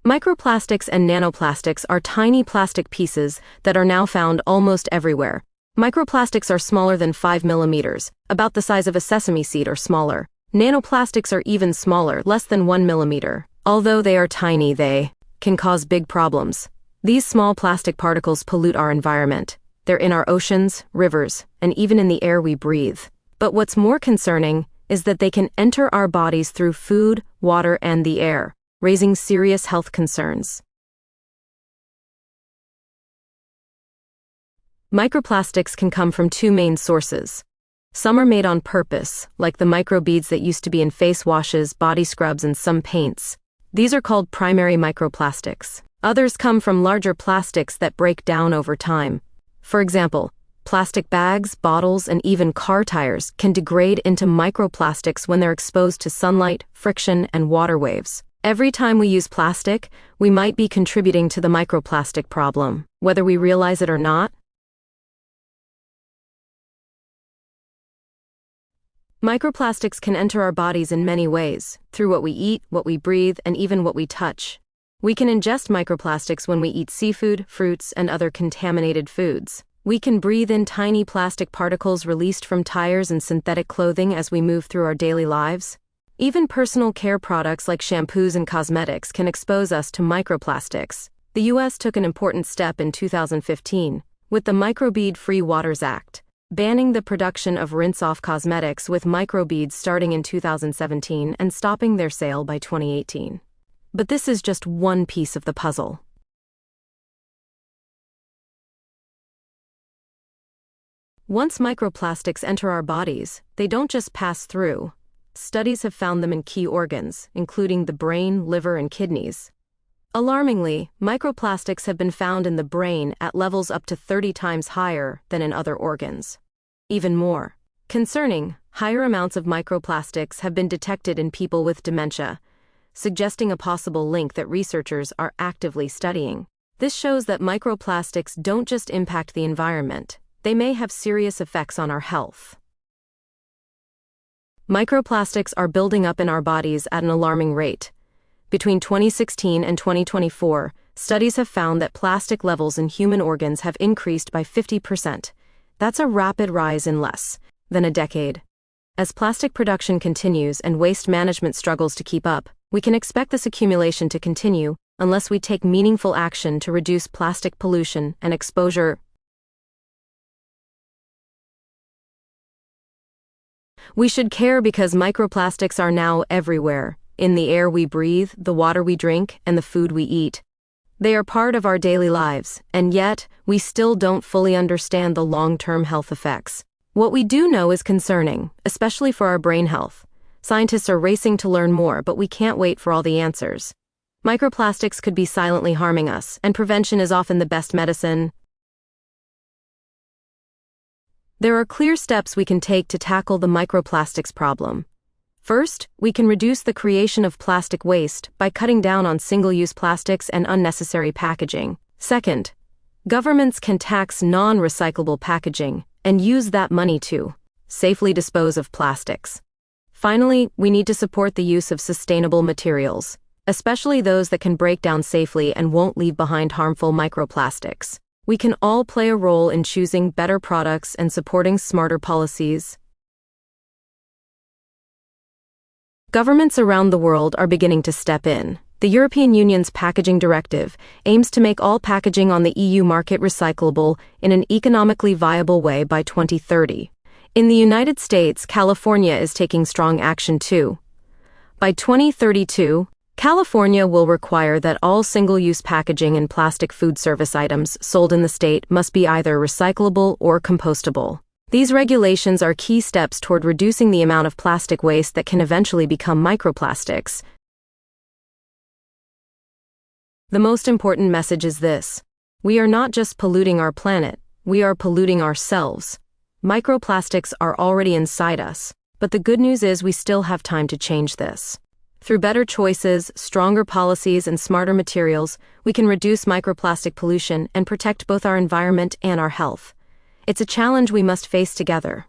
Microplastics and nanoplastics are tiny plastic pieces that are now found almost everywhere. Microplastics are smaller than 5 millimeters, about the size of a sesame seed or smaller. Nanoplastics are even smaller, less than 1 millimeter. Although they are tiny, they can cause big problems. These small plastic particles pollute our environment. They're in our oceans, rivers, and even in the air we breathe. But what's more concerning is that they can enter our bodies through food, water, and the air, raising serious health concerns. Microplastics can come from two main sources. Some are made on purpose, like the microbeads that used to be in face washes, body scrubs, and some paints. These are called primary microplastics. Others come from larger plastics that break down over time. For example, plastic bags, bottles, and even car tires can degrade into microplastics when they're exposed to sunlight, friction, and water waves. Every time we use plastic, we might be contributing to the microplastic problem, whether we realize it or not. Microplastics can enter our bodies in many ways, through what we eat, what we breathe, and even what we touch. We can ingest microplastics when we eat seafood, fruits, and other contaminated foods. We can breathe in tiny plastic particles released from tires and synthetic clothing as we move through our daily lives. Even personal care products like shampoos and cosmetics can expose us to microplastics. The U.S. took an important step in 2015 with the Microbead-Free Waters Act, banning the production of rinse-off cosmetics with microbeads starting in 2017 and stopping their sale by 2018. But this is just one piece of the puzzle. Once microplastics enter our bodies, they don't just pass through. Studies have found them in key organs, including the brain, liver, and kidneys. Alarmingly, microplastics have been found in the brain at levels up to 30 times higher than in other organs. Even more concerning, higher amounts of microplastics have been detected in people with dementia, suggesting a possible link that researchers are actively studying. This shows that microplastics don't just impact the environment, they may have serious effects on our health. Microplastics are building up in our bodies at an alarming rate. Between 2016 and 2024, studies have found that plastic levels in human organs have increased by 50%. That's a rapid rise in less than a decade. As plastic production continues and waste management struggles to keep up, we can expect this accumulation to continue unless we take meaningful action to reduce plastic pollution and exposure. We should care because microplastics are now everywhere, in the air we breathe, the water we drink, and the food we eat. They are part of our daily lives, and yet, we still don't fully understand the long-term health effects. What we do know is concerning, especially for our brain health. Scientists are racing to learn more, but we can't wait for all the answers. Microplastics could be silently harming us, and prevention is often the best medicine. There are clear steps we can take to tackle the microplastics problem. First, we can reduce the creation of plastic waste by cutting down on single-use plastics and unnecessary packaging. Second, governments can tax non-recyclable packaging and use that money to safely dispose of plastics. Finally, we need to support the use of sustainable materials, especially those that can break down safely and won't leave behind harmful microplastics. We can all play a role in choosing better products and supporting smarter policies. Governments around the world are beginning to step in. The European Union's Packaging Directive aims to make all packaging on the EU market recyclable in an economically viable way by 2030. In the United States, California is taking strong action too. By 2032, California will require that all single-use packaging and plastic food service items sold in the state must be either recyclable or compostable. These regulations are key steps toward reducing the amount of plastic waste that can eventually become microplastics. The most important message is this: we are not just polluting our planet, we are polluting ourselves. Microplastics are already inside us, but the good news is we still have time to change this. Through better choices, stronger policies, and smarter materials, we can reduce microplastic pollution and protect both our environment and our health. It's a challenge we must face together.